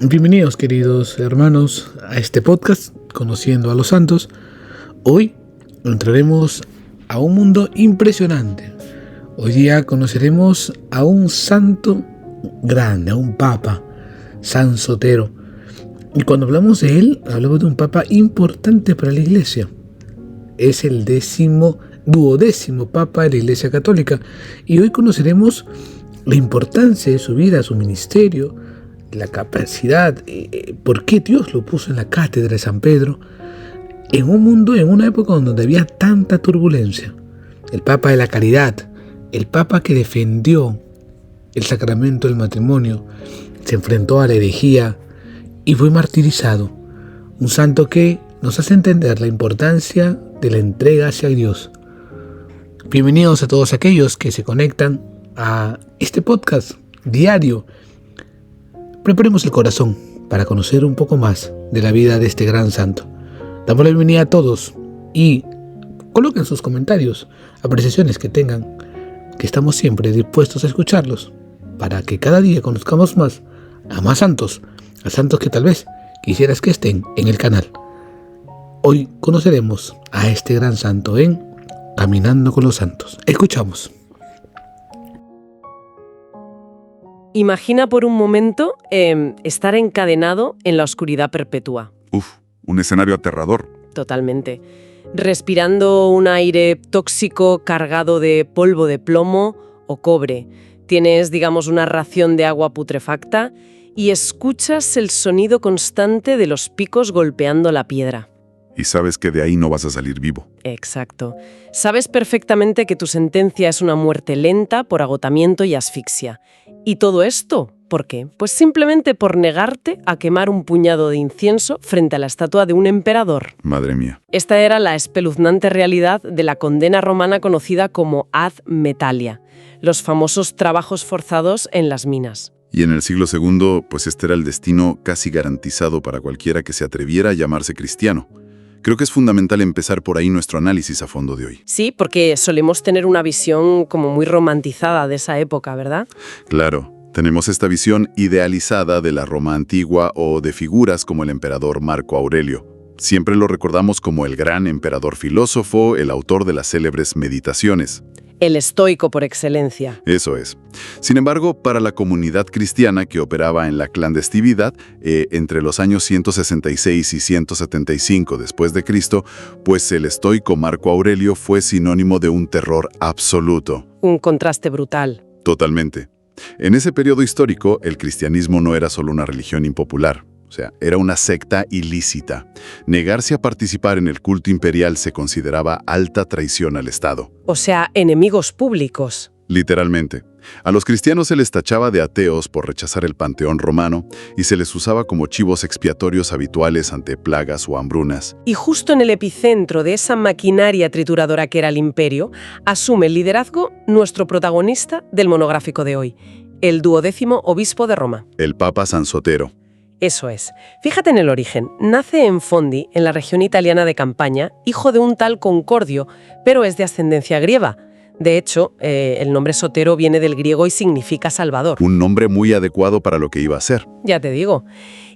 Bienvenidos, queridos hermanos, a este podcast Conociendo a los Santos. Hoy entraremos a un mundo impresionante. Hoy día conoceremos a un santo grande, a un papa, San Sotero. Y cuando hablamos de él, hablamos de un papa importante para la Iglesia. Es el duodécimo papa de la Iglesia Católica. Y hoy conoceremos la importancia de su vida, su ministerio, la capacidad, por qué Dios lo puso en la cátedra de San Pedro, en un mundo, en una época donde había tanta turbulencia. El Papa de la Caridad, el Papa que defendió el sacramento del matrimonio, se enfrentó a la herejía y fue martirizado. Un santo que nos hace entender la importancia de la entrega hacia Dios. Bienvenidos a todos aquellos que se conectan a este podcast diario. Preparemos el corazón para conocer un poco más de la vida de este gran santo. Damos la bienvenida a todos y coloquen sus comentarios, apreciaciones que tengan, que estamos siempre dispuestos a escucharlos para que cada día conozcamos más a más santos, a santos que tal vez quisieras que estén en el canal. Hoy conoceremos a este gran santo en Caminando con los Santos. Escuchamos. Imagina por un momento estar encadenado en la oscuridad perpetua. Un escenario aterrador. Totalmente. Respirando un aire tóxico cargado de polvo de plomo o cobre. Tienes, digamos, una ración de agua putrefacta y escuchas el sonido constante de los picos golpeando la piedra. Y sabes que de ahí no vas a salir vivo. Exacto. Sabes perfectamente que tu sentencia es una muerte lenta por agotamiento y asfixia. ¿Y todo esto? ¿Por qué? Pues simplemente por negarte a quemar un puñado de incienso frente a la estatua de un emperador. Madre mía. Esta era la espeluznante realidad de la condena romana conocida como ad metallia, los famosos trabajos forzados en las minas. Y en el siglo II, pues este era el destino casi garantizado para cualquiera que se atreviera a llamarse cristiano. Creo que es fundamental empezar por ahí nuestro análisis a fondo de hoy. Sí, porque solemos tener una visión como muy romantizada de esa época, ¿verdad? Claro, tenemos esta visión idealizada de la Roma antigua o de figuras como el emperador Marco Aurelio. Siempre lo recordamos como el gran emperador filósofo, el autor de las célebres Meditaciones. El estoico por excelencia. Eso es. Sin embargo, para la comunidad cristiana que operaba en la clandestinidad entre los años 166 y 175 después de Cristo, pues el estoico Marco Aurelio fue sinónimo de un terror absoluto. Un contraste brutal. Totalmente. En ese periodo histórico, el cristianismo no era solo una religión impopular. O sea, era una secta ilícita. Negarse a participar en el culto imperial se consideraba alta traición al Estado. O sea, enemigos públicos. Literalmente. A los cristianos se les tachaba de ateos por rechazar el panteón romano y se les usaba como chivos expiatorios habituales ante plagas o hambrunas. Y justo en el epicentro de esa maquinaria trituradora que era el imperio, asume el liderazgo nuestro protagonista del monográfico de hoy, el 12º obispo de Roma. El Papa San Sotero. Eso es. Fíjate en el origen. Nace en Fondi, en la región italiana de Campania, hijo de un tal Concordio, pero es de ascendencia griega. De hecho, el nombre Sotero viene del griego y significa Salvador. Un nombre muy adecuado para lo que iba a ser. Ya te digo.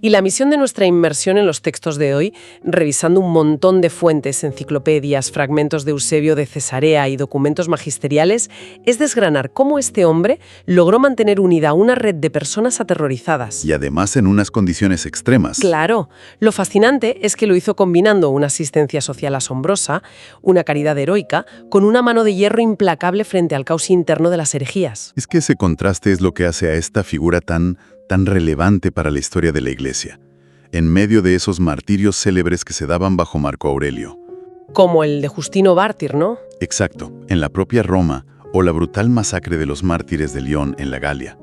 Y la misión de nuestra inmersión en los textos de hoy, revisando un montón de fuentes, enciclopedias, fragmentos de Eusebio de Cesarea y documentos magisteriales, es desgranar cómo este hombre logró mantener unida una red de personas aterrorizadas. Y además en unas condiciones extremas. Claro. Lo fascinante es que lo hizo combinando una asistencia social asombrosa, una caridad heroica, con una mano de hierro implacable frente al caos interno de las herejías. Es que ese contraste es lo que hace a esta figura tan relevante para la historia de la Iglesia, en medio de esos martirios célebres que se daban bajo Marco Aurelio. Como el de Justino Mártir, ¿no? Exacto, en la propia Roma, o la brutal masacre de los mártires de León en la Galia.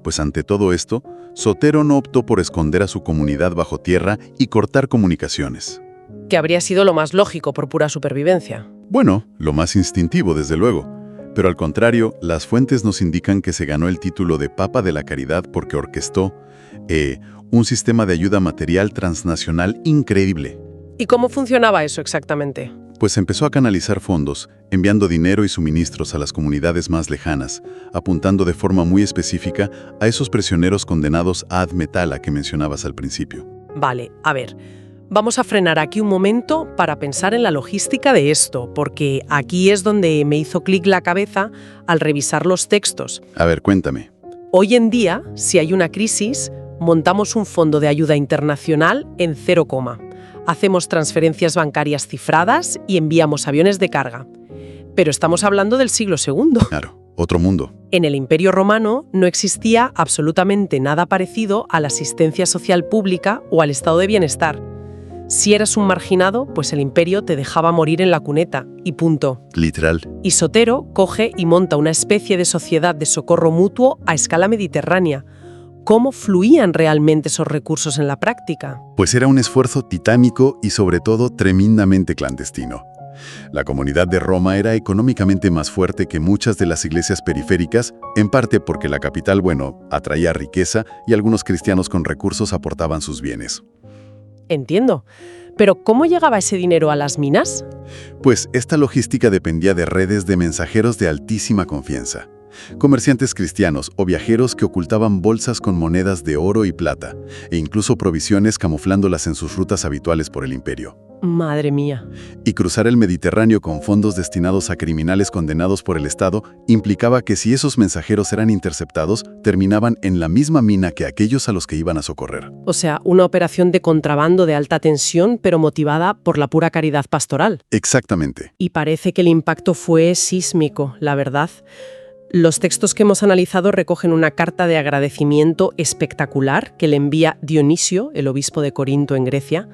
Pues ante todo esto, Sotero no optó por esconder a su comunidad bajo tierra y cortar comunicaciones. Que habría sido lo más lógico por pura supervivencia. Bueno, lo más instintivo, desde luego. Pero al contrario, las fuentes nos indican que se ganó el título de Papa de la Caridad porque orquestó un sistema de ayuda material transnacional increíble. ¿Y cómo funcionaba eso exactamente? Pues empezó a canalizar fondos, enviando dinero y suministros a las comunidades más lejanas, apuntando de forma muy específica a esos prisioneros condenados ad metala que mencionabas al principio. Vale, a ver, vamos a frenar aquí un momento para pensar en la logística de esto, porque aquí es donde me hizo clic la cabeza al revisar los textos. A ver, cuéntame. Hoy en día, si hay una crisis, montamos un fondo de ayuda internacional en 0, hacemos transferencias bancarias cifradas y enviamos aviones de carga. Pero estamos hablando del siglo II. Claro, otro mundo. En el Imperio Romano no existía absolutamente nada parecido a la asistencia social pública o al estado de bienestar. Si eras un marginado, pues el imperio te dejaba morir en la cuneta, y punto. Literal. Y Sotero coge y monta una especie de sociedad de socorro mutuo a escala mediterránea. ¿Cómo fluían realmente esos recursos en la práctica? Pues era un esfuerzo titánico y sobre todo tremendamente clandestino. La comunidad de Roma era económicamente más fuerte que muchas de las iglesias periféricas, en parte porque la capital, atraía riqueza y algunos cristianos con recursos aportaban sus bienes. Entiendo. Pero ¿cómo llegaba ese dinero a las minas? Pues esta logística dependía de redes de mensajeros de altísima confianza. Comerciantes cristianos o viajeros que ocultaban bolsas con monedas de oro y plata, e incluso provisiones camuflándolas en sus rutas habituales por el imperio. Madre mía. Y cruzar el Mediterráneo con fondos destinados a criminales condenados por el Estado implicaba que si esos mensajeros eran interceptados, terminaban en la misma mina que aquellos a los que iban a socorrer. O sea, una operación de contrabando de alta tensión, pero motivada por la pura caridad pastoral. Exactamente. Y parece que el impacto fue sísmico, la verdad. Los textos que hemos analizado recogen una carta de agradecimiento espectacular que le envía Dionisio, el obispo de Corinto en Grecia.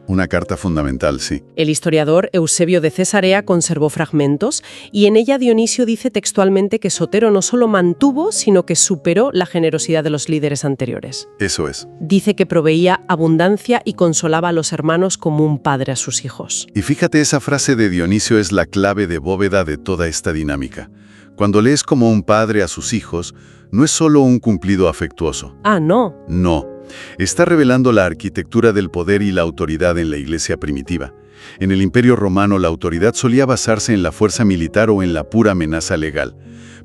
Una carta fundamental, sí. El historiador Eusebio de Cesarea conservó fragmentos y en ella Dionisio dice textualmente que Sotero no solo mantuvo, sino que superó la generosidad de los líderes anteriores. Eso es. Dice que proveía abundancia y consolaba a los hermanos como un padre a sus hijos. Y fíjate, esa frase de Dionisio es la clave de bóveda de toda esta dinámica. Cuando lees como un padre a sus hijos, no es solo un cumplido afectuoso. Ah, no. No. Está revelando la arquitectura del poder y la autoridad en la iglesia primitiva. En el Imperio Romano la autoridad solía basarse en la fuerza militar o en la pura amenaza legal.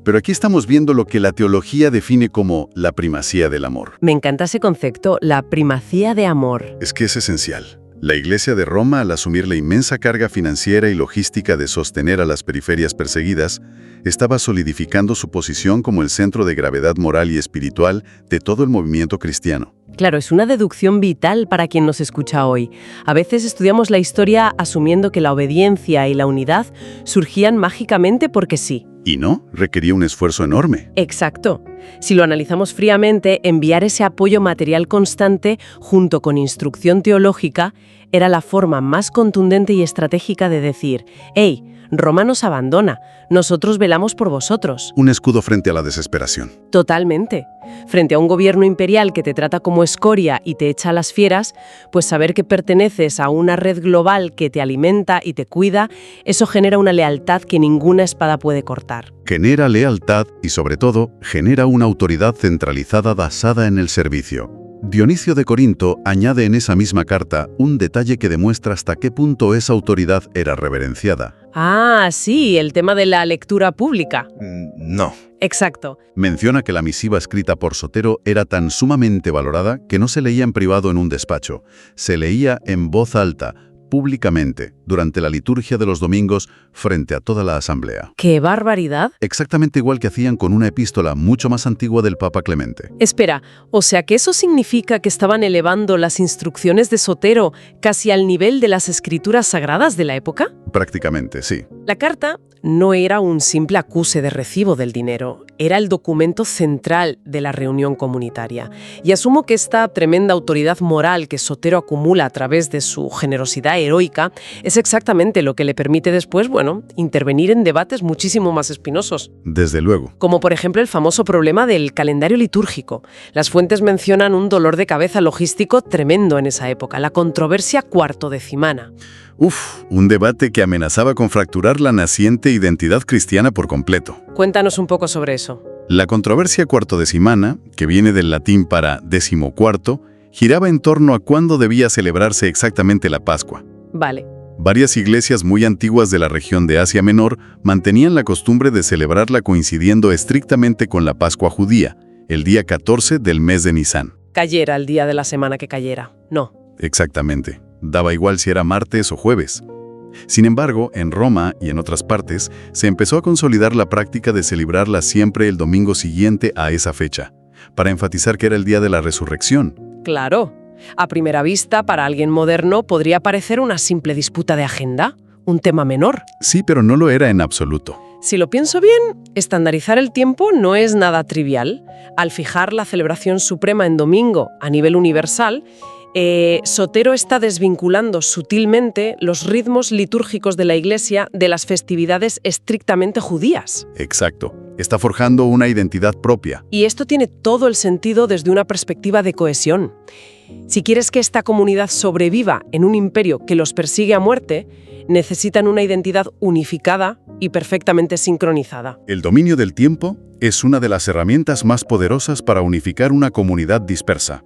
Pero aquí estamos viendo lo que la teología define como la primacía del amor. Me encanta ese concepto, la primacía de amor. Es que es esencial. La Iglesia de Roma, al asumir la inmensa carga financiera y logística de sostener a las periferias perseguidas, estaba solidificando su posición como el centro de gravedad moral y espiritual de todo el movimiento cristiano. Claro, es una deducción vital para quien nos escucha hoy. A veces estudiamos la historia asumiendo que la obediencia y la unidad surgían mágicamente porque sí. Y no, requería un esfuerzo enorme. Exacto. Si lo analizamos fríamente, enviar ese apoyo material constante junto con instrucción teológica era la forma más contundente y estratégica de decir: «Hey, Roma nos abandona, nosotros velamos por vosotros». Un escudo frente a la desesperación. Totalmente. Frente a un gobierno imperial que te trata como escoria y te echa a las fieras, pues saber que perteneces a una red global que te alimenta y te cuida, eso genera una lealtad que ninguna espada puede cortar. Genera lealtad y, sobre todo, genera una autoridad centralizada basada en el servicio. Dionisio de Corinto añade en esa misma carta un detalle que demuestra hasta qué punto esa autoridad era reverenciada. Ah, sí, el tema de la lectura pública. No. Exacto. Menciona que la misiva escrita por Sotero era tan sumamente valorada que no se leía en privado en un despacho, se leía en voz alta, públicamente, durante la liturgia de los domingos, frente a toda la asamblea. ¡Qué barbaridad! Exactamente igual que hacían con una epístola mucho más antigua del Papa Clemente. Espera, o sea que eso significa que estaban elevando las instrucciones de Sotero casi al nivel de las escrituras sagradas de la época. Prácticamente, sí. La carta no era un simple acuse de recibo del dinero, era el documento central de la reunión comunitaria. Y asumo que esta tremenda autoridad moral que Sotero acumula a través de su generosidad heroica es exactamente lo que le permite después, intervenir en debates muchísimo más espinosos. Desde luego. Como por ejemplo el famoso problema del calendario litúrgico. Las fuentes mencionan un dolor de cabeza logístico tremendo en esa época, la controversia cuartodecimana. Un debate que amenazaba con fracturar la naciente identidad cristiana por completo. Cuéntanos un poco sobre eso. La controversia cuartodecimana, que viene del latín para decimocuarto, giraba en torno a cuándo debía celebrarse exactamente la Pascua. Vale. Varias iglesias muy antiguas de la región de Asia Menor mantenían la costumbre de celebrarla coincidiendo estrictamente con la Pascua judía, el día 14 del mes de Nisán. Cayera el día de la semana que cayera. No. Exactamente. Daba igual si era martes o jueves. Sin embargo, en Roma y en otras partes, se empezó a consolidar la práctica de celebrarla siempre el domingo siguiente a esa fecha, para enfatizar que era el día de la resurrección. Claro. A primera vista, para alguien moderno, podría parecer una simple disputa de agenda, un tema menor. Sí, pero no lo era en absoluto. Si lo pienso bien, estandarizar el tiempo no es nada trivial. Al fijar la celebración suprema en domingo a nivel universal, Sotero está desvinculando sutilmente los ritmos litúrgicos de la Iglesia de las festividades estrictamente judías. Exacto. Está forjando una identidad propia. Y esto tiene todo el sentido desde una perspectiva de cohesión. Si quieres que esta comunidad sobreviva en un imperio que los persigue a muerte, necesitan una identidad unificada y perfectamente sincronizada. El dominio del tiempo es una de las herramientas más poderosas para unificar una comunidad dispersa.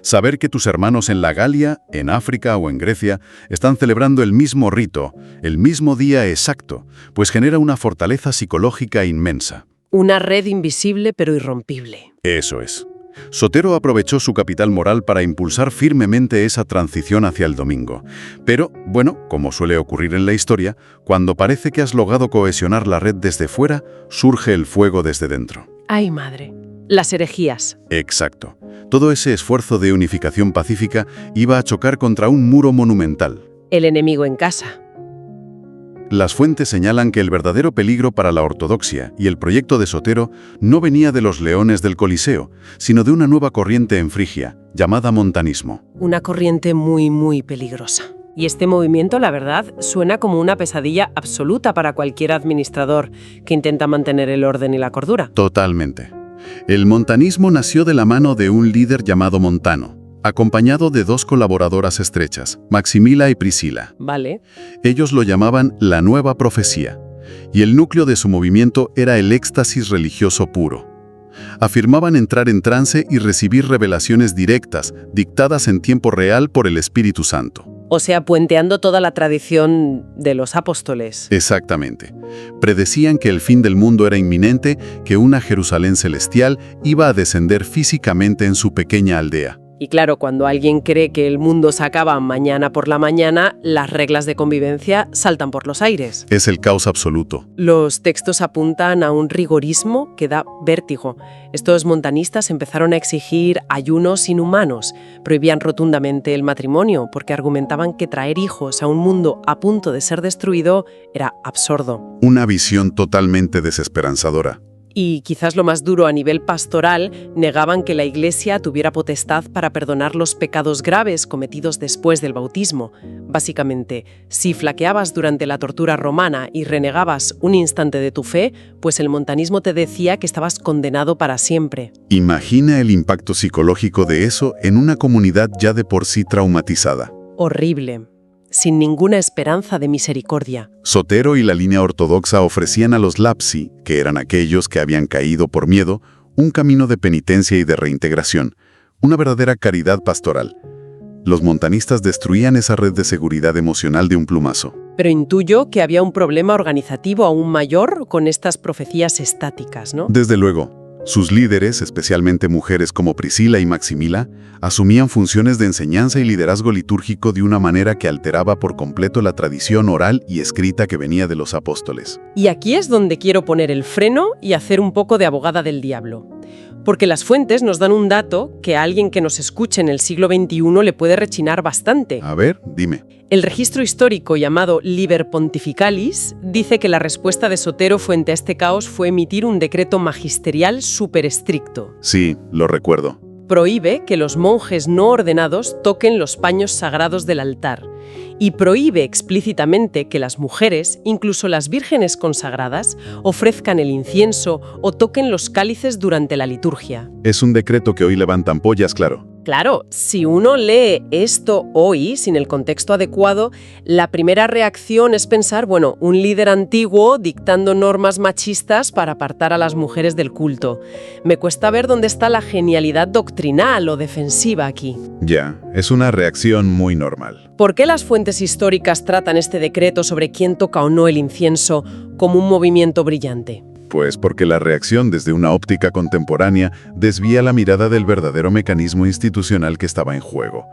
Saber que tus hermanos en la Galia, en África o en Grecia están celebrando el mismo rito, el mismo día exacto, pues genera una fortaleza psicológica inmensa. Una red invisible pero irrompible. Eso es. Sotero aprovechó su capital moral para impulsar firmemente esa transición hacia el domingo. Pero, bueno, como suele ocurrir en la historia, cuando parece que has logrado cohesionar la red desde fuera, surge el fuego desde dentro. ¡Ay, madre! Las herejías. Exacto. Todo ese esfuerzo de unificación pacífica iba a chocar contra un muro monumental. El enemigo en casa. Las fuentes señalan que el verdadero peligro para la ortodoxia y el proyecto de Sotero no venía de los leones del Coliseo, sino de una nueva corriente en Frigia, llamada montanismo. Una corriente muy, muy peligrosa. Y este movimiento, la verdad, suena como una pesadilla absoluta para cualquier administrador que intenta mantener el orden y la cordura. Totalmente. El montanismo nació de la mano de un líder llamado Montano, acompañado de dos colaboradoras estrechas, Maximila y Priscila. Vale. Ellos lo llamaban la nueva profecía, y el núcleo de su movimiento era el éxtasis religioso puro. Afirmaban entrar en trance y recibir revelaciones directas, dictadas en tiempo real por el Espíritu Santo. O sea, puenteando toda la tradición de los apóstoles. Exactamente. Predecían que el fin del mundo era inminente, que una Jerusalén celestial iba a descender físicamente en su pequeña aldea. Y claro, cuando alguien cree que el mundo se acaba mañana por la mañana, las reglas de convivencia saltan por los aires. Es el caos absoluto. Los textos apuntan a un rigorismo que da vértigo. Estos montanistas empezaron a exigir ayunos inhumanos, prohibían rotundamente el matrimonio porque argumentaban que traer hijos a un mundo a punto de ser destruido era absurdo. Una visión totalmente desesperanzadora. Y quizás lo más duro a nivel pastoral, negaban que la Iglesia tuviera potestad para perdonar los pecados graves cometidos después del bautismo. Básicamente, si flaqueabas durante la tortura romana y renegabas un instante de tu fe, pues el montanismo te decía que estabas condenado para siempre. Imagina el impacto psicológico de eso en una comunidad ya de por sí traumatizada. Horrible. Sin ninguna esperanza de misericordia. Sotero y la línea ortodoxa ofrecían a los lapsi, que eran aquellos que habían caído por miedo, un camino de penitencia y de reintegración, una verdadera caridad pastoral. Los montanistas destruían esa red de seguridad emocional de un plumazo. Pero intuyo que había un problema organizativo aún mayor con estas profecías estáticas, ¿no? Desde luego. Sus líderes, especialmente mujeres como Priscila y Maximila, asumían funciones de enseñanza y liderazgo litúrgico de una manera que alteraba por completo la tradición oral y escrita que venía de los apóstoles. Y aquí es donde quiero poner el freno y hacer un poco de abogada del diablo. Porque las fuentes nos dan un dato que a alguien que nos escuche en el siglo XXI le puede rechinar bastante. A ver, dime. El registro histórico llamado Liber Pontificalis dice que la respuesta de Sotero frente a este caos fue emitir un decreto magisterial súper estricto. Sí, lo recuerdo. Prohíbe que los monjes no ordenados toquen los paños sagrados del altar y prohíbe explícitamente que las mujeres, incluso las vírgenes consagradas, ofrezcan el incienso o toquen los cálices durante la liturgia. Es un decreto que hoy levanta ampollas, claro. Claro, si uno lee esto hoy, sin el contexto adecuado, la primera reacción es pensar, bueno, un líder antiguo dictando normas machistas para apartar a las mujeres del culto. Me cuesta ver dónde está la genialidad doctrinal o defensiva aquí. Ya, es una reacción muy normal. ¿Por qué las fuentes históricas tratan este decreto sobre quién toca o no el incienso como un movimiento brillante? Pues porque la reacción desde una óptica contemporánea desvía la mirada del verdadero mecanismo institucional que estaba en juego.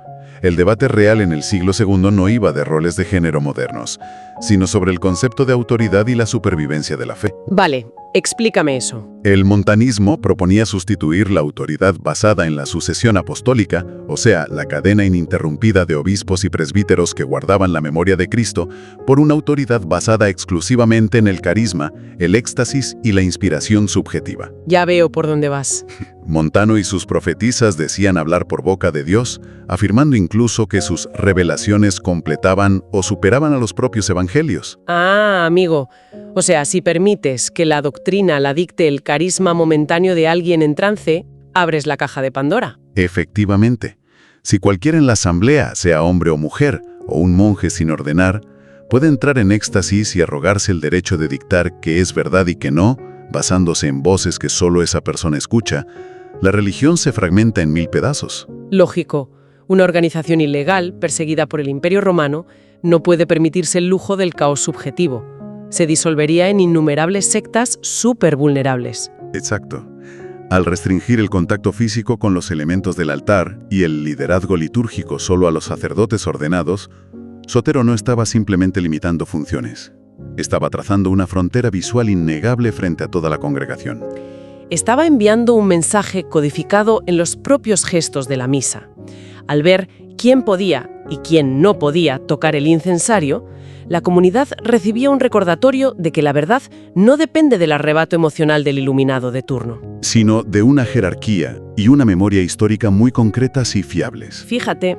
El debate real en el siglo II no iba de roles de género modernos, sino sobre el concepto de autoridad y la supervivencia de la fe. Vale, explícame eso. El montanismo proponía sustituir la autoridad basada en la sucesión apostólica, o sea, la cadena ininterrumpida de obispos y presbíteros que guardaban la memoria de Cristo, por una autoridad basada exclusivamente en el carisma, el éxtasis y la inspiración subjetiva. Ya veo por dónde vas. Montano y sus profetisas decían hablar por boca de Dios, afirmando incluso que sus revelaciones completaban o superaban a los propios evangelios. Ah, amigo. O sea, si permites que la doctrina la dicte el carisma momentáneo de alguien en trance, abres la caja de Pandora. Efectivamente. Si cualquiera en la asamblea, sea hombre o mujer, o un monje sin ordenar, puede entrar en éxtasis y arrogarse el derecho de dictar qué es verdad y qué no, basándose en voces que solo esa persona escucha, la religión se fragmenta en 1000 pedazos. Lógico. Una organización ilegal, perseguida por el Imperio Romano, no puede permitirse el lujo del caos subjetivo. Se disolvería en innumerables sectas súper vulnerables. Exacto. Al restringir el contacto físico con los elementos del altar y el liderazgo litúrgico solo a los sacerdotes ordenados, Sotero no estaba simplemente limitando funciones. Estaba trazando una frontera visual innegable frente a toda la congregación. Estaba enviando un mensaje codificado en los propios gestos de la misa. Al ver quién podía y quién no podía tocar el incensario, la comunidad recibía un recordatorio de que la verdad no depende del arrebato emocional del iluminado de turno. Sino de una jerarquía y una memoria histórica muy concretas y fiables. Fíjate,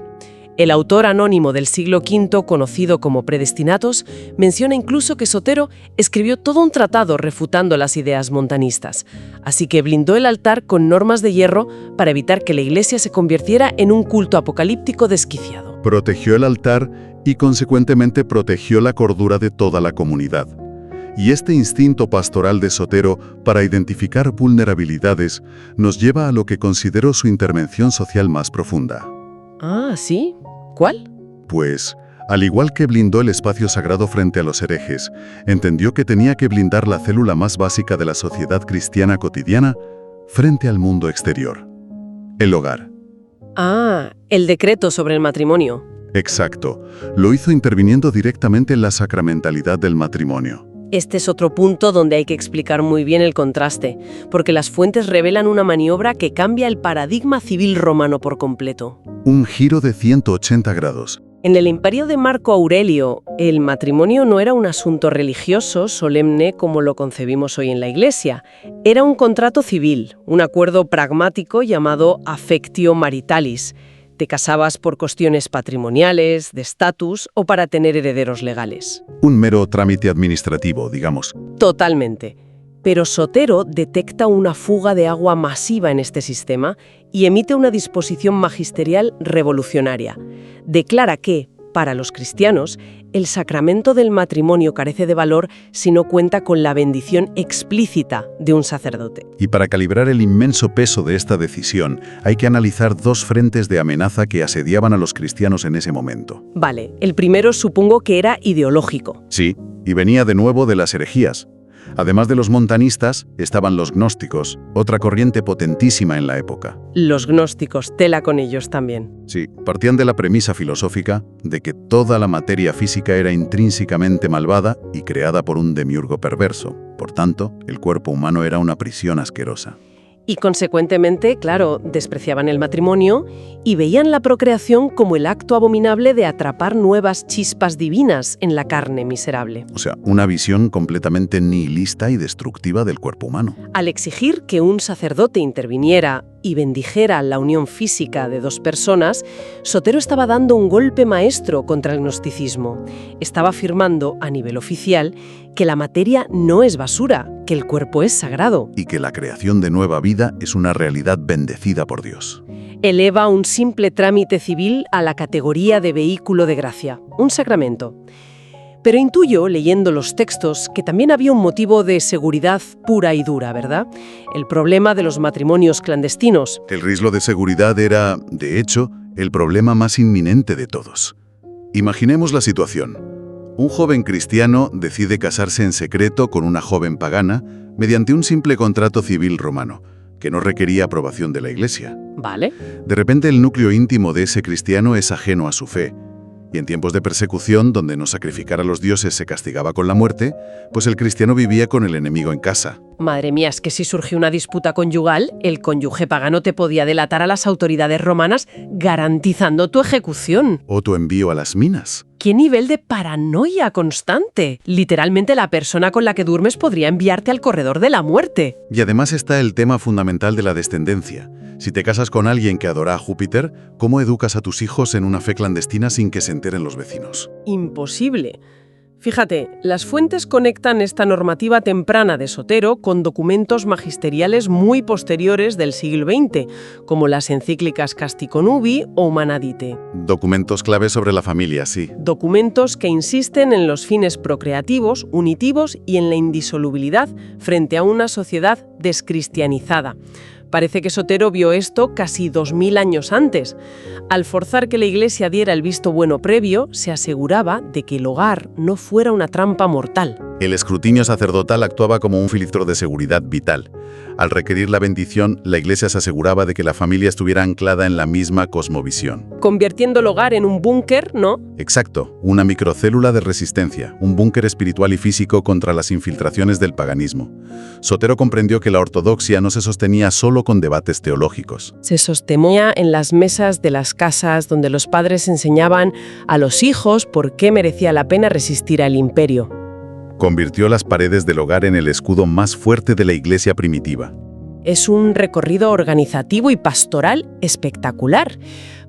el autor anónimo del siglo V, conocido como Predestinatos, menciona incluso que Sotero escribió todo un tratado refutando las ideas montanistas, así que blindó el altar con normas de hierro para evitar que la Iglesia se convirtiera en un culto apocalíptico desquiciado. Protegió el altar y consecuentemente protegió la cordura de toda la comunidad. Y este instinto pastoral de Sotero para identificar vulnerabilidades nos lleva a lo que considero su intervención social más profunda. Ah, ¿sí? ¿Cuál? Pues, al igual que blindó el espacio sagrado frente a los herejes, entendió que tenía que blindar la célula más básica de la sociedad cristiana cotidiana frente al mundo exterior: el hogar. Ah, el decreto sobre el matrimonio. Exacto. Lo hizo interviniendo directamente en la sacramentalidad del matrimonio. Este es otro punto donde hay que explicar muy bien el contraste, porque las fuentes revelan una maniobra que cambia el paradigma civil romano por completo. Un giro de 180 grados. En el imperio de Marco Aurelio, el matrimonio no era un asunto religioso, solemne, como lo concebimos hoy en la Iglesia. Era un contrato civil, un acuerdo pragmático llamado affectio maritalis. Te casabas por cuestiones patrimoniales, de estatus o para tener herederos legales. Un mero trámite administrativo, digamos. Totalmente. Pero Sotero detecta una fuga de agua masiva en este sistema y emite una disposición magisterial revolucionaria. Declara que, para los cristianos, el sacramento del matrimonio carece de valor si no cuenta con la bendición explícita de un sacerdote. Y para calibrar el inmenso peso de esta decisión, hay que analizar dos frentes de amenaza que asediaban a los cristianos en ese momento. Vale, el primero supongo que era ideológico. Sí, y venía de nuevo de las herejías. Además de los montanistas, estaban los gnósticos, otra corriente potentísima en la época. Los gnósticos, tela con ellos también. Sí, partían de la premisa filosófica de que toda la materia física era intrínsecamente malvada y creada por un demiurgo perverso. Por tanto, el cuerpo humano era una prisión asquerosa. Y consecuentemente, claro, despreciaban el matrimonio y veían la procreación como el acto abominable de atrapar nuevas chispas divinas en la carne miserable. O sea, una visión completamente nihilista y destructiva del cuerpo humano. Al exigir que un sacerdote interviniera y bendijera la unión física de dos personas, Sotero estaba dando un golpe maestro contra el gnosticismo. Estaba afirmando a nivel oficial que la materia no es basura, que el cuerpo es sagrado. Y que la creación de nueva vida es una realidad bendecida por Dios. eleva un simple trámite civil a la categoría de vehículo de gracia, un sacramento. Pero intuyo, leyendo los textos, que también había un motivo de seguridad pura y dura, ¿verdad? El problema de los matrimonios clandestinos. El riesgo de seguridad era, de hecho, el problema más inminente de todos. Imaginemos la situación. Un joven cristiano decide casarse en secreto con una joven pagana mediante un simple contrato civil romano, que no requería aprobación de la Iglesia. ¿Vale? De repente el núcleo íntimo de ese cristiano es ajeno a su fe. Y en tiempos de persecución, donde no sacrificar a los dioses se castigaba con la muerte, pues el cristiano vivía con el enemigo en casa. Madre mía, es que si surgió una disputa conyugal, el cónyuge pagano te podía delatar a las autoridades romanas garantizando tu ejecución. O tu envío a las minas. ¡Qué nivel de paranoia constante! Literalmente la persona con la que duermes podría enviarte al corredor de la muerte. Y además está el tema fundamental de la descendencia. Si te casas con alguien que adora a Júpiter, ¿cómo educas a tus hijos en una fe clandestina sin que se enteren los vecinos? Imposible. Fíjate, las fuentes conectan esta normativa temprana de Sotero con documentos magisteriales muy posteriores del siglo XX, como las encíclicas Castico Nubi o Humana Dite. Documentos clave sobre la familia, sí. Documentos que insisten en los fines procreativos, unitivos y en la indisolubilidad frente a una sociedad descristianizada. Parece que Sotero vio esto casi 2000 años antes. Al forzar que la Iglesia diera el visto bueno previo, se aseguraba de que el hogar no fuera una trampa mortal. El escrutinio sacerdotal actuaba como un filtro de seguridad vital. Al requerir la bendición, la Iglesia se aseguraba de que la familia estuviera anclada en la misma cosmovisión. Convirtiendo el hogar en un búnker, ¿no? Exacto, una microcélula de resistencia, un búnker espiritual y físico contra las infiltraciones del paganismo. Sotero comprendió que la ortodoxia no se sostenía solo con debates teológicos. Se sostenía en las mesas de las casas donde los padres enseñaban a los hijos por qué merecía la pena resistir al imperio. Convirtió las paredes del hogar en el escudo más fuerte de la Iglesia primitiva. Es un recorrido organizativo y pastoral espectacular.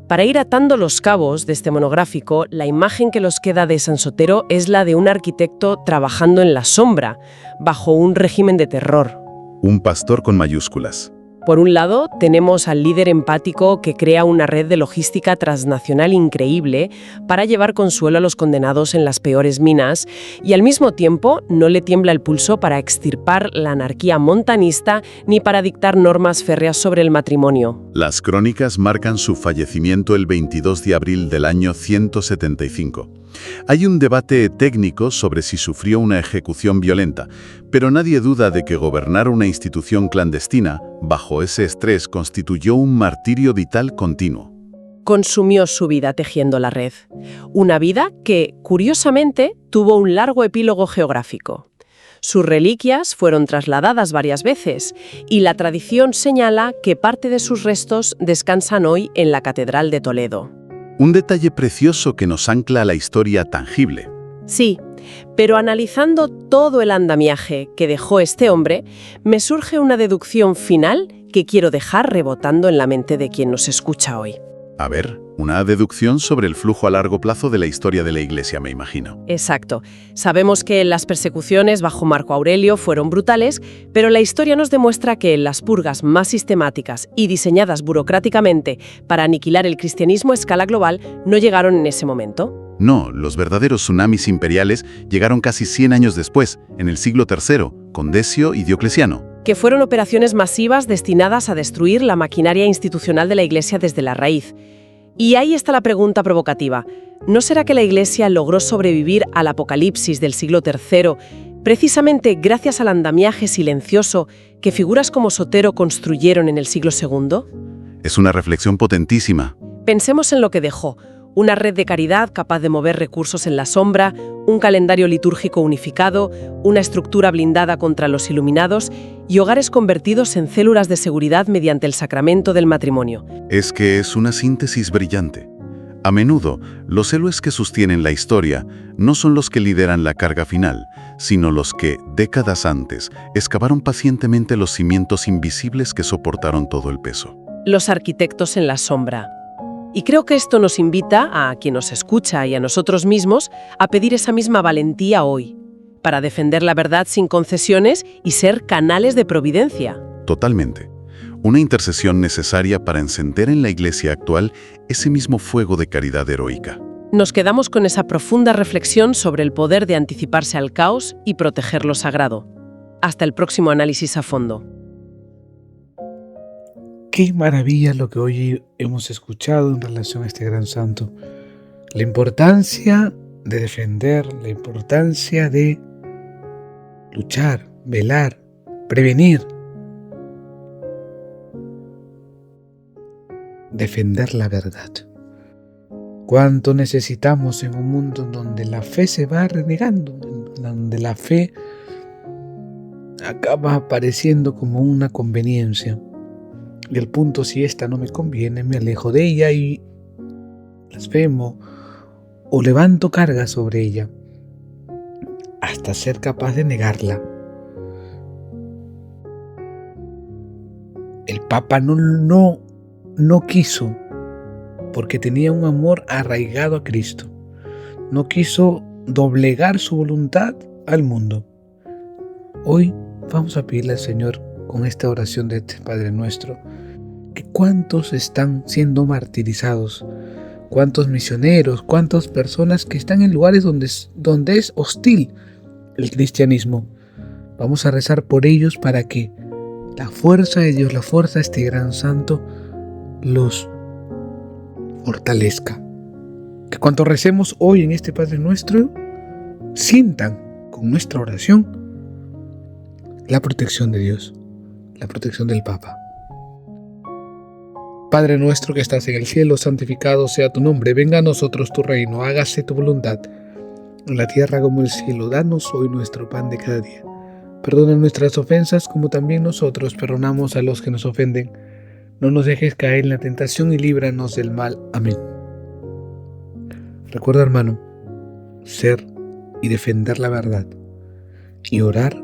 Para ir atando los cabos de este monográfico, la imagen que nos queda de San Sotero es la de un arquitecto trabajando en la sombra, bajo un régimen de terror. Un pastor con mayúsculas. Por un lado, tenemos al líder empático que crea una red de logística transnacional increíble para llevar consuelo a los condenados en las peores minas y al mismo tiempo no le tiembla el pulso para extirpar la anarquía montanista ni para dictar normas férreas sobre el matrimonio. Las crónicas marcan su fallecimiento el 22 de abril del año 175. Hay un debate técnico sobre si sufrió una ejecución violenta, pero nadie duda de que gobernar una institución clandestina bajo ese estrés constituyó un martirio vital continuo. Consumió su vida tejiendo la red. Una vida que, curiosamente, tuvo un largo epílogo geográfico. Sus reliquias fueron trasladadas varias veces y la tradición señala que parte de sus restos descansan hoy en la Catedral de Toledo. Un detalle precioso que nos ancla a la historia tangible. Sí, pero analizando todo el andamiaje que dejó este hombre, me surge una deducción final que quiero dejar rebotando en la mente de quien nos escucha hoy. A ver, una deducción sobre el flujo a largo plazo de la historia de la Iglesia, me imagino. Exacto. Sabemos que las persecuciones bajo Marco Aurelio fueron brutales, pero la historia nos demuestra que las purgas más sistemáticas y diseñadas burocráticamente para aniquilar el cristianismo a escala global no llegaron en ese momento. No, los verdaderos tsunamis imperiales llegaron casi 100 años después, en el siglo III, con Decio y Diocleciano. Que fueron operaciones masivas destinadas a destruir la maquinaria institucional de la Iglesia desde la raíz. Y ahí está la pregunta provocativa. ¿No será que la Iglesia logró sobrevivir al apocalipsis del siglo III precisamente gracias al andamiaje silencioso que figuras como Sotero construyeron en el siglo II? Es una reflexión potentísima. Pensemos en lo que dejó. Una red de caridad capaz de mover recursos en la sombra, un calendario litúrgico unificado, una estructura blindada contra los iluminados y hogares convertidos en células de seguridad mediante el sacramento del matrimonio. Es que es una síntesis brillante. A menudo, los héroes que sostienen la historia no son los que lideran la carga final, sino los que, décadas antes, excavaron pacientemente los cimientos invisibles que soportaron todo el peso. Los arquitectos en la sombra. Y creo que esto nos invita a quien nos escucha y a nosotros mismos a pedir esa misma valentía hoy, para defender la verdad sin concesiones y ser canales de providencia. Totalmente. una intercesión necesaria para encender en la Iglesia actual ese mismo fuego de caridad heroica. Nos quedamos con esa profunda reflexión sobre el poder de anticiparse al caos y proteger lo sagrado. Hasta el próximo análisis a fondo. Qué maravilla lo que hoy hemos escuchado en relación a este gran santo. La importancia de defender, la importancia de luchar, velar, prevenir, defender la verdad. ¿Cuánto necesitamos en un mundo donde la fe se va renegando, donde la fe acaba apareciendo como una conveniencia? Y el punto, si esta no me conviene, me alejo de ella y blasfemo o levanto carga sobre ella hasta ser capaz de negarla. El Papa no quiso, porque tenía un amor arraigado a Cristo. No quiso doblegar su voluntad al mundo. Hoy vamos a pedirle al Señor, con esta oración de este Padre Nuestro, que cuántos están siendo martirizados, cuántos misioneros, cuántas personas que están en lugares donde es hostil el cristianismo. Vamos a rezar por ellos para que la fuerza de Dios, la fuerza de este gran santo, los fortalezca. Que cuando recemos hoy en este Padre Nuestro, sientan con nuestra oración la protección de Dios, la protección del Papa. Padre nuestro que estás en el cielo, santificado sea tu nombre. Venga a nosotros tu reino, hágase tu voluntad, en la tierra como en el cielo. Danos hoy nuestro pan de cada día. Perdona nuestras ofensas como también nosotros perdonamos a los que nos ofenden. No nos dejes caer en la tentación y líbranos del mal. Amén. Recuerda, hermano, ser y defender la verdad y orar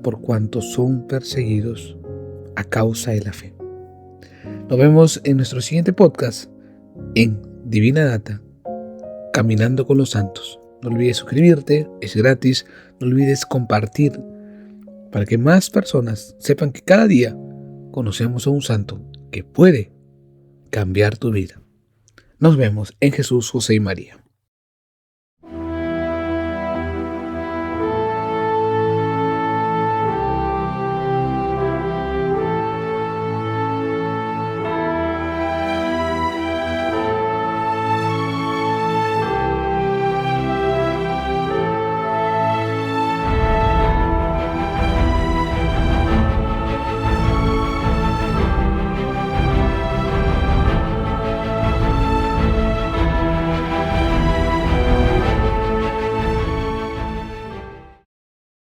por cuantos son perseguidos a causa de la fe. Nos vemos en nuestro siguiente podcast en Divina Data, Caminando con los Santos. No olvides suscribirte, es gratis. No olvides compartir para que más personas sepan que cada día conocemos a un santo que puede cambiar tu vida. Nos vemos en Jesús, José y María.